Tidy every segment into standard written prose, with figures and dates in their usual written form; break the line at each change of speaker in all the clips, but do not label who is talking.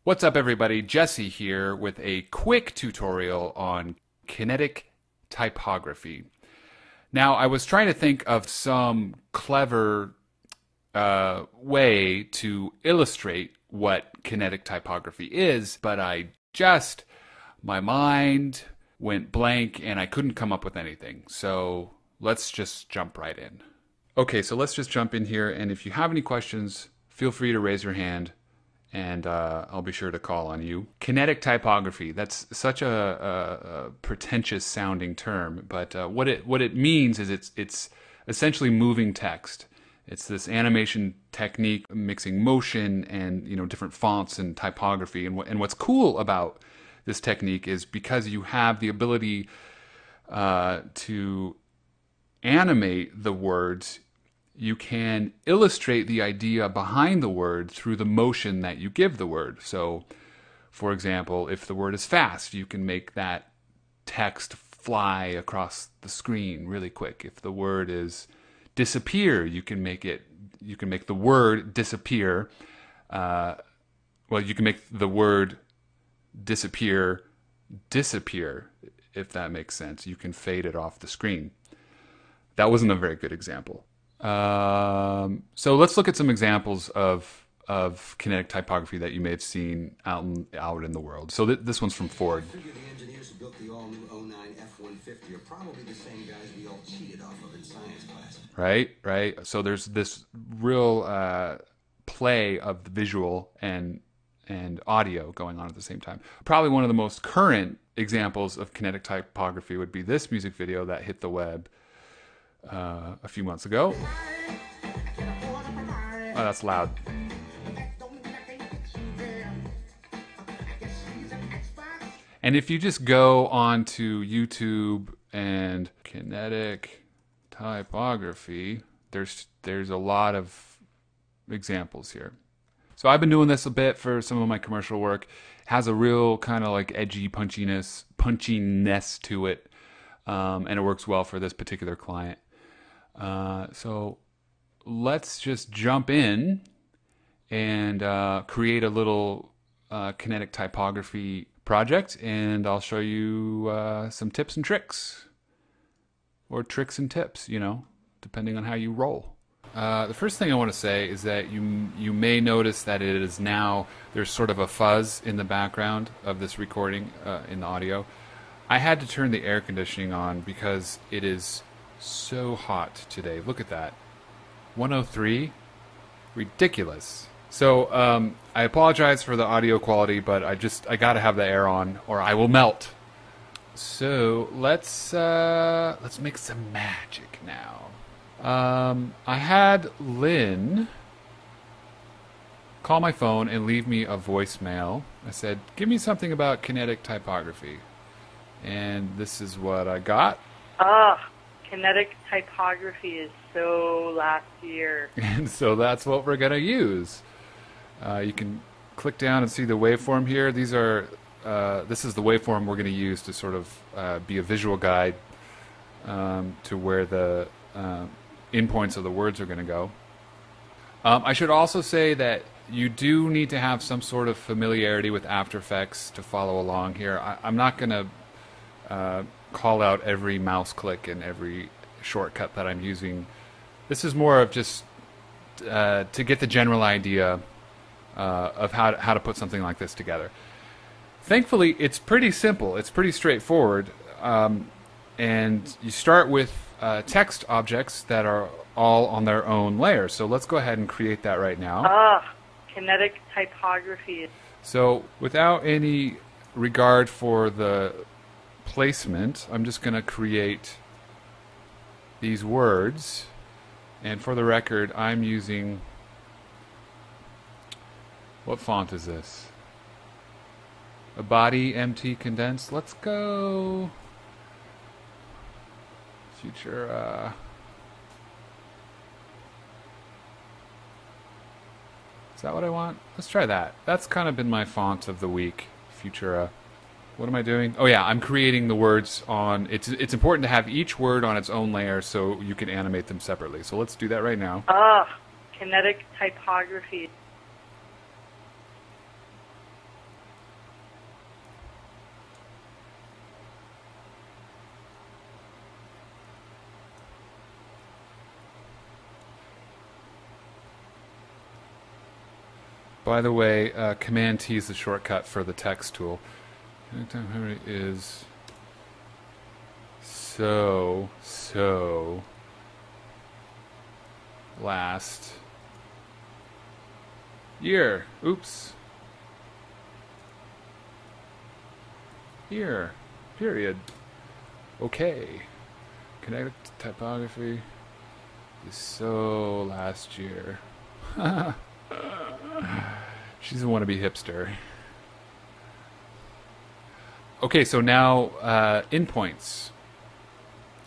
What's up, everybody? Jesse here with a quick tutorial on kinetic typography. Now, I was trying to think of some clever way to illustrate what kinetic typography is, but my mind went blank and I couldn't come up with anything. So let's just jump right in. Okay, so let's just jump in here, and if you have any questions, feel free to raise your hand, and I'll be sure to call on you. Kinetic typography, that's such a pretentious sounding term, but what it means is it's essentially moving text. It's this animation technique mixing motion and different fonts and typography. And what's cool about this technique is because you have the ability to animate the words, you can illustrate the idea behind the word through the motion that you give the word. So, for example, if the word is fast, you can make that text fly across the screen really quick. If the word is disappear, you can make the word disappear. You can make the word disappear, if that makes sense. You can fade it off the screen. That wasn't a very good example. So let's look at some examples of kinetic typography that you may have seen out in the world. So this one's from Ford.
I figure the engineers who built the all-new '09 F-150 are probably the same guys we all cheated off of in science class.
Right. So there's this real play of the visual and audio going on at the same time. Probably one of the most current examples of kinetic typography would be this music video that hit the web a few months ago. Oh, that's loud. And if you just go onto YouTube and kinetic typography, there's a lot of examples here. So I've been doing this a bit for some of my commercial work. It has a real kind of like edgy punchiness to it, and it works well for this particular client. So let's just jump in and create a little kinetic typography project, and I'll show you some tips and tricks, or tricks and tips, depending on how you roll. The first thing I want to say is that you may notice that it is now, there's sort of a fuzz in the background of this recording in the audio. I had to turn the air conditioning on because it is so hot today. Look at that. 103. Ridiculous. So I apologize for the audio quality, but I gotta have the air on or I will melt. So let's make some magic now. I had Lynn call my phone and leave me a voicemail. I said, give me something about kinetic typography. And this is what I got.
Kinetic typography is so last year.
And so that's what we're going to use. You can click down and see the waveform here. This is the waveform we're going to use to sort of be a visual guide to where the endpoints of the words are going to go. I should also say that you do need to have some sort of familiarity with After Effects to follow along here. I'm not going to call out every mouse click and every shortcut that I'm using. This is more of just to get the general idea of how to put something like this together. Thankfully, it's pretty simple. It's pretty straightforward. And you start with text objects that are all on their own layer. So let's go ahead and create that right now.
Kinetic typography.
So without any regard for the placement, I'm just going to create these words, and for the record, I'm using, what font is this? A body MT condensed. Let's go Futura. Is that what I want? Let's try that. That's kind of been my font of the week, Futura. What am I doing? Oh yeah, I'm creating the words on, it's important to have each word on its own layer so you can animate them separately. So let's do that right now.
Kinetic typography.
By the way, Command T is the shortcut for the text tool. Is so last year. Oops. Year. Period. Okay. Kinetic typography is so last year. She's a wannabe hipster. Okay, so now endpoints.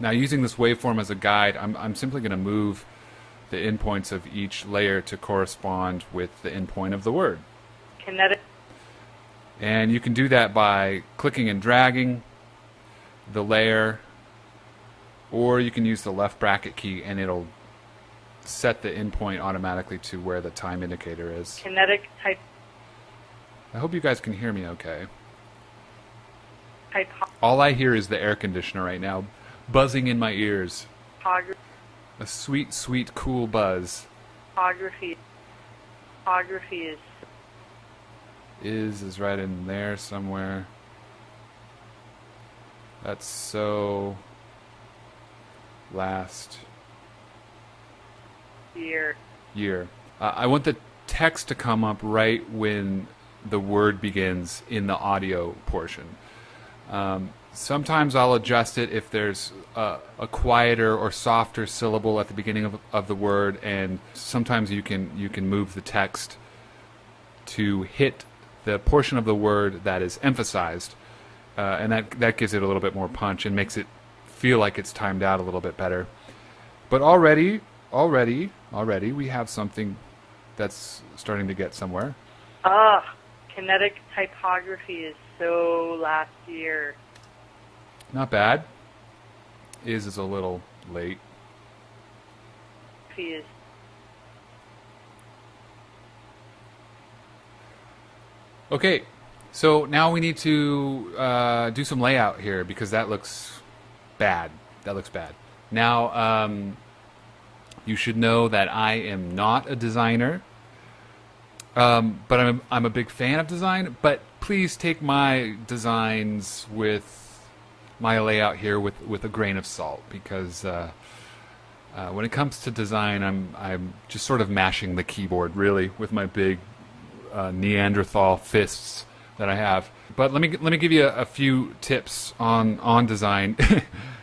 Now using this waveform as a guide, I'm simply going to move the endpoints of each layer to correspond with the endpoint of the word.
Kinetic.
And you can do that by clicking and dragging the layer, or you can use the left bracket key and it'll set the endpoint automatically to where the time indicator is.
Kinetic type.
I hope you guys can hear me okay. All I hear is the air conditioner right now, buzzing in my ears. A sweet, sweet, cool buzz.
Typography
is right in there somewhere. That's so last
year.
I want the text to come up right when the word begins in the audio portion. Sometimes I'll adjust it if there's a quieter or softer syllable at the beginning of the word, and sometimes you can move the text to hit the portion of the word that is emphasized, and that gives it a little bit more punch and makes it feel like it's timed out a little bit better. But already we have something that's starting to get somewhere.
Kinetic typography is so last year.
Not bad. Is a little late. Okay, so now we need to do some layout here because that looks bad. Now, you should know that I am not a designer, but I'm a big fan of design. But please take my designs with my layout here with a grain of salt, because when it comes to design, I'm just sort of mashing the keyboard really with my big Neanderthal fists that I have. But let me give you a few tips on design.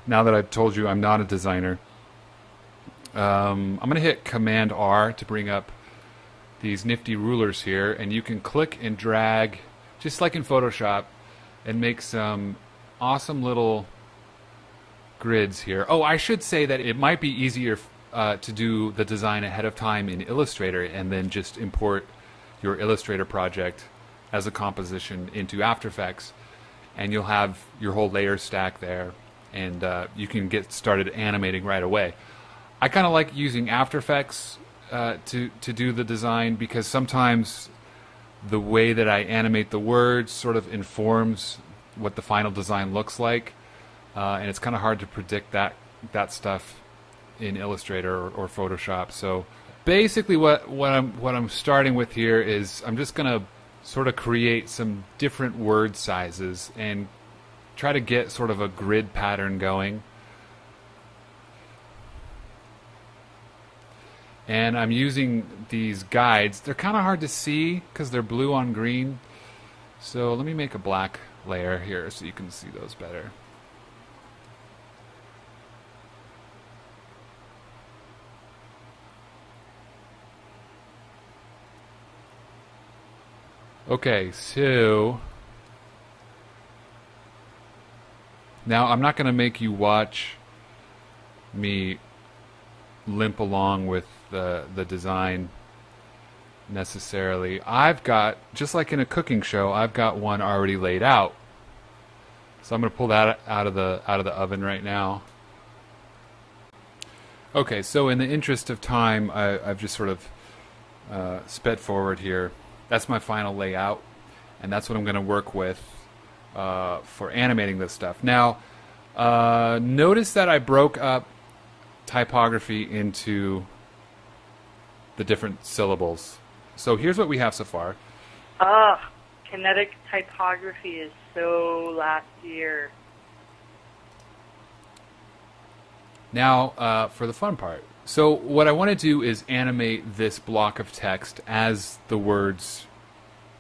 Now that I've told you I'm not a designer, I'm going to hit Command R to bring up these nifty rulers here, and you can click and drag just like in Photoshop and make some awesome little grids here. Oh, I should say that it might be easier to do the design ahead of time in Illustrator and then just import your Illustrator project as a composition into After Effects, and you'll have your whole layer stack there, and you can get started animating right away. I kind of like using After Effects to do the design, because sometimes the way that I animate the words sort of informs what the final design looks like, and it's kind of hard to predict that stuff in Illustrator or Photoshop. So basically what I'm starting with here is I'm just going to sort of create some different word sizes and try to get sort of a grid pattern going. And I'm using these guides. They're kind of hard to see because they're blue on green. So let me make a black layer here so you can see those better. Okay, so now I'm not going to make you watch me limp along with the design necessarily. I've got, just like in a cooking show, I've got one already laid out. So I'm going to pull that out of the oven right now. Okay, so in the interest of time, I've just sort of sped forward here. That's my final layout, and that's what I'm going to work with for animating this stuff. Now, notice that I broke up typography into the different syllables. So here's what we have so far.
Kinetic typography is so last year.
Now, for the fun part. So what I want to do is animate this block of text as the words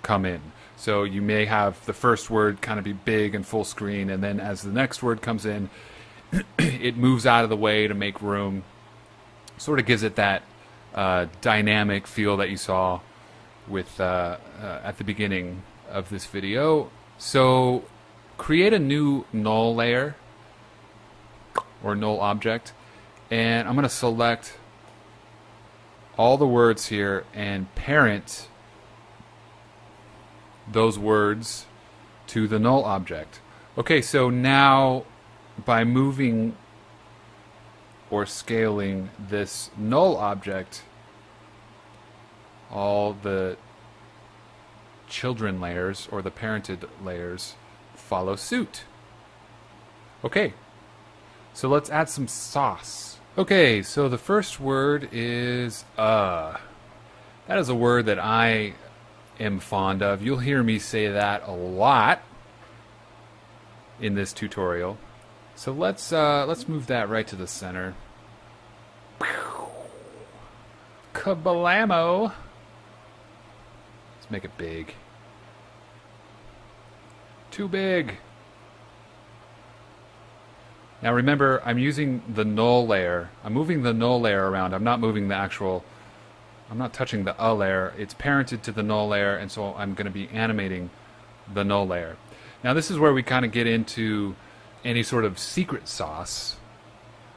come in. So you may have the first word kind of be big and full screen, and then as the next word comes in, it moves out of the way to make room. Sort of gives it that dynamic feel that you saw with at the beginning of this video. So create a new null layer or null object, and I'm going to select all the words here and parent those words to the null object. Okay, so now by moving or scaling this null object, all the children layers or the parented layers follow suit. Okay, so let's add some sauce. Okay, so the first word is That is a word that I am fond of. You'll hear me say that a lot in this tutorial. So let's move that right to the center. Kablamo! Let's make it big. Too big. Now remember, I'm using the null layer. I'm moving the null layer around. I'm not moving the actual... I'm not touching the layer. It's parented to the null layer, and so I'm going to be animating the null layer. Now this is where we kind of get into any sort of secret sauce.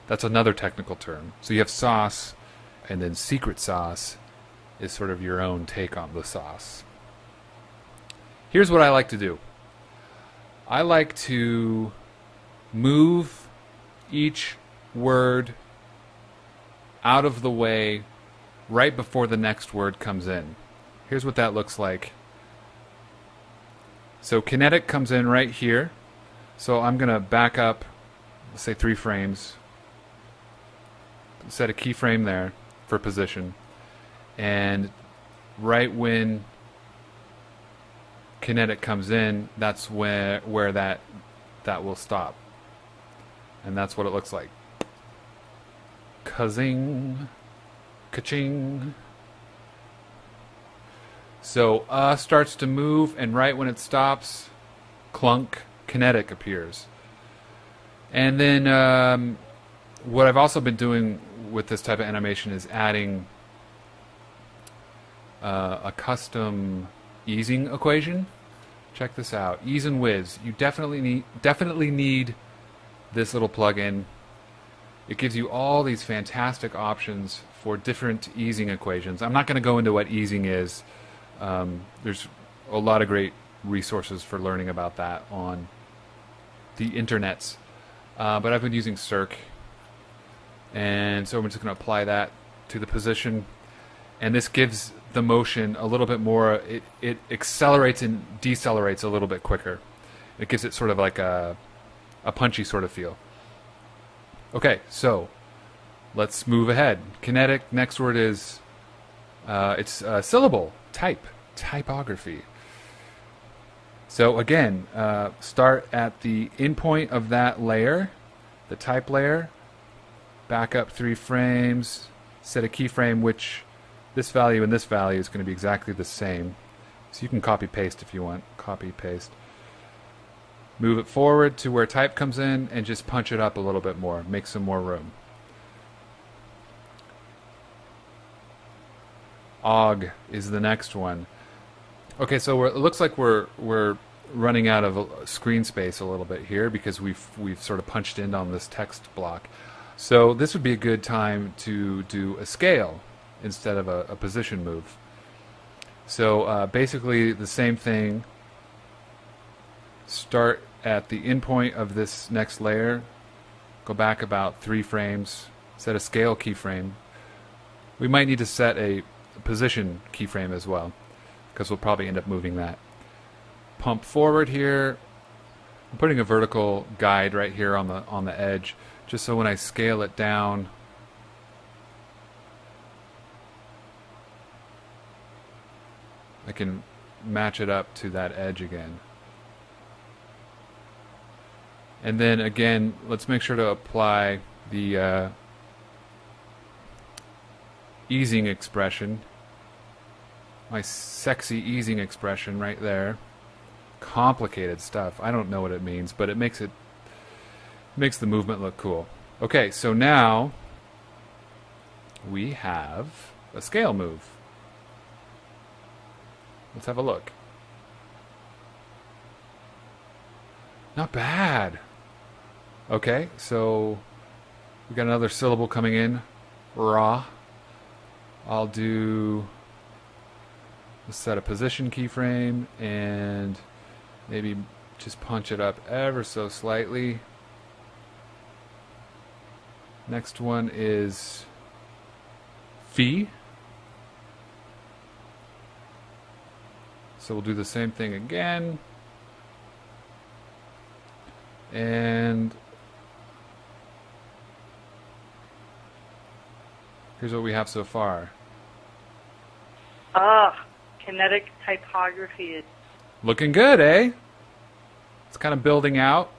That's another technical term. So you have sauce, and then secret sauce is sort of your own take on the sauce. Here's what I like to do. I like to move each word out of the way right before the next word comes in. Here's what that looks like. So kinetic comes in right here. So I'm going to back up, let's say 3 frames. Set a keyframe there for position. And right when kinetic comes in, that's where that will stop. And that's what it looks like. Kazing. Ka-ching. So starts to move, and right when it stops, clunk, kinetic appears. And then what I've also been doing with this type of animation is adding a custom easing equation. Check this out. Ease and Whiz. You definitely need this little plugin. It gives you all these fantastic options for different easing equations. I'm not going to go into what easing is. There's a lot of great resources for learning about that on the internets. But I've been using Circ. And so I'm just going to apply that to the position. And this gives the motion a little bit more. It accelerates and decelerates a little bit quicker. It gives it sort of like a punchy sort of feel. Okay, so let's move ahead. Kinetic, next word is, it's syllable, typography. So again, start at the endpoint of that layer, the type layer, back up 3 frames, set a keyframe, which this value and this value is going to be exactly the same. So you can copy paste if you want, copy paste. Move it forward to where type comes in and just punch it up a little bit more. Make some more room. Og is the next one. Okay, so it looks like we're running out of screen space a little bit here because we've sort of punched in on this text block. So this would be a good time to do a scale instead of a position move. So basically the same thing. Start at the endpoint of this next layer, go back about 3 frames, set a scale keyframe. We might need to set a position keyframe as well, because we'll probably end up moving that. Pump forward here. I'm putting a vertical guide right here on the edge, just so when I scale it down, I can match it up to that edge again. And then again, let's make sure to apply the easing expression. My sexy easing expression right there. Complicated stuff. I don't know what it means, but it makes the movement look cool. Okay, so now we have a scale move. Let's have a look. Not bad. Okay, so we got another syllable coming in. Ra. I'll set a position keyframe and maybe just punch it up ever so slightly. Next one is Phi. So we'll do the same thing again. And here's what we have so far.
Kinetic typography is
Looking good, eh? It's kind of building out.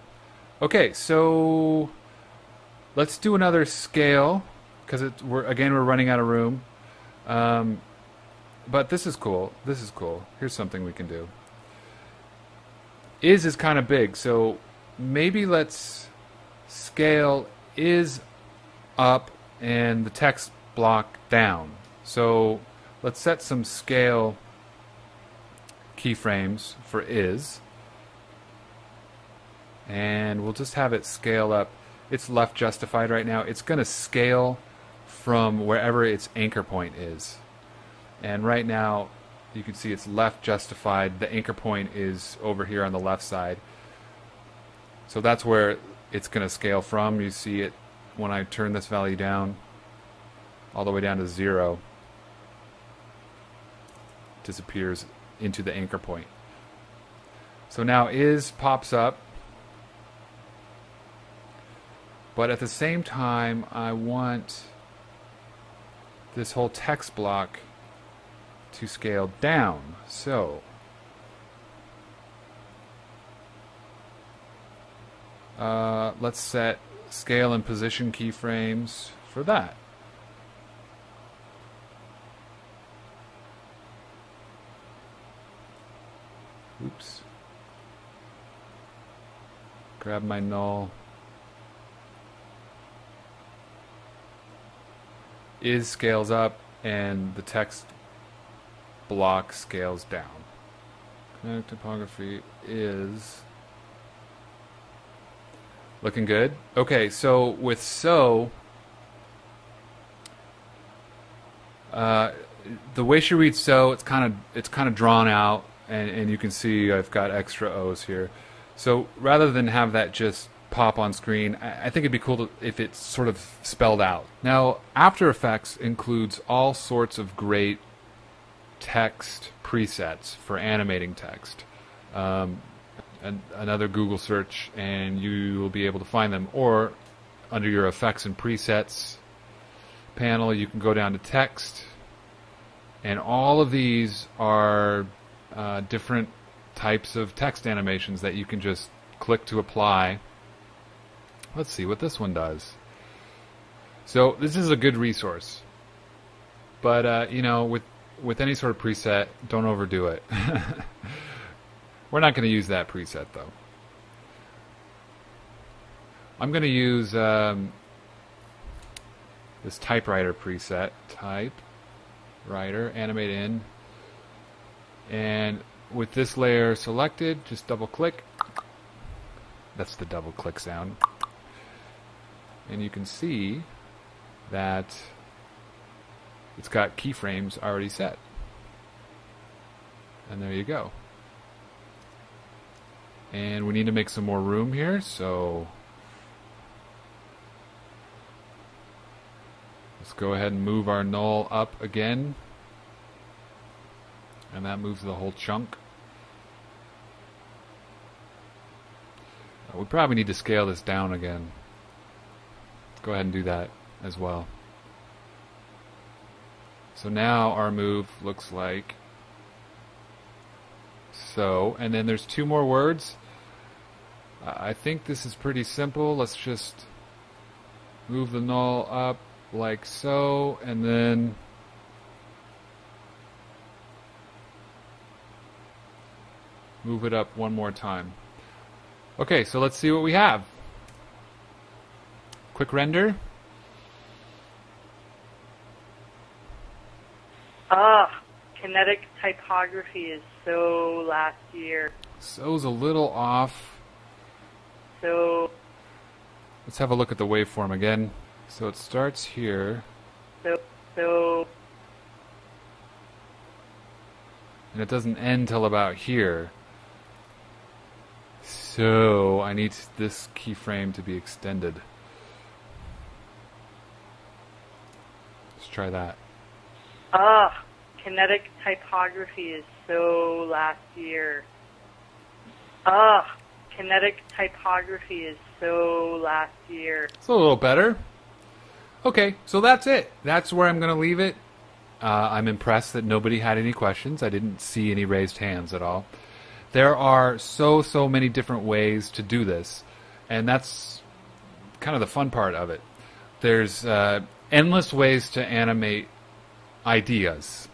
Okay, so let's do another scale because we're running out of room. But this is cool. This is cool. Here's something we can do. Is kind of big, so maybe let's scale is up and the text block down. So let's set some scale keyframes for is, and we'll just have it scale up. It's left justified right now. It's going to scale from wherever its anchor point is. And right now, you can see it's left justified. The anchor point is over here on the left side. So that's where it's going to scale from. You see it when I turn this value down, all the way down to 0. Disappears into the anchor point. So now is pops up. But at the same time, I want this whole text block to scale down. So let's set scale and position keyframes for that. Oops. Grab my null. Is scales up and the text block scales down. Kinetic typography is looking good. Okay, so with the way she reads it's kind of drawn out, and you can see I've got extra O's here. So rather than have that just pop on screen, I think it'd be cool if it's sort of spelled out. Now, After Effects includes all sorts of great text presets for animating text. Another Google search and you will be able to find them, or under your effects and presets panel you can go down to text, and all of these are different types of text animations that you can just click to apply. Let's see what this one does. So this is a good resource, but you know, with any sort of preset, don't overdo it. We're not going to use that preset though. I'm going to use this typewriter preset. Typewriter, animate in. And with this layer selected, just double click. That's the double click sound. And you can see that it's got keyframes already set. And there you go. And we need to make some more room here, so let's go ahead and move our null up again. And that moves the whole chunk. We probably need to scale this down again. Let's go ahead and do that as well. So now our move looks like so. And then there's 2 more words. I think this is pretty simple. Let's just move the null up like so, and then move it up 1 more time. Okay, so let's see what we have. Quick render.
Kinetic typography is so last year.
So's a little off.
So,
Let's have a look at the waveform again. So it starts here,
so,
and it doesn't end till about here. So I need this keyframe to be extended. Let's try that.
kinetic typography is so last year. Kinetic typography is so last year.
It's a little better. Okay, so that's it. That's where I'm going to leave it. I'm impressed that nobody had any questions. I didn't see any raised hands at all. There are so many different ways to do this, and that's kind of the fun part of it. There's endless ways to animate ideas.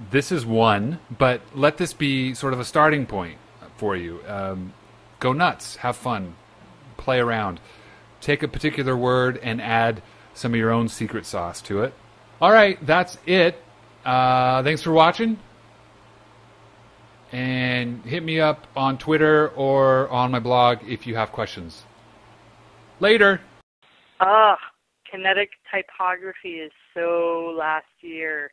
This is one, but let this be sort of a starting point for you. Go nuts, have fun, play around. Take a particular word and add some of your own secret sauce to it. All right, that's it. Thanks for watching. And hit me up on Twitter or on my blog if you have questions. Later.
Kinetic typography is so last year.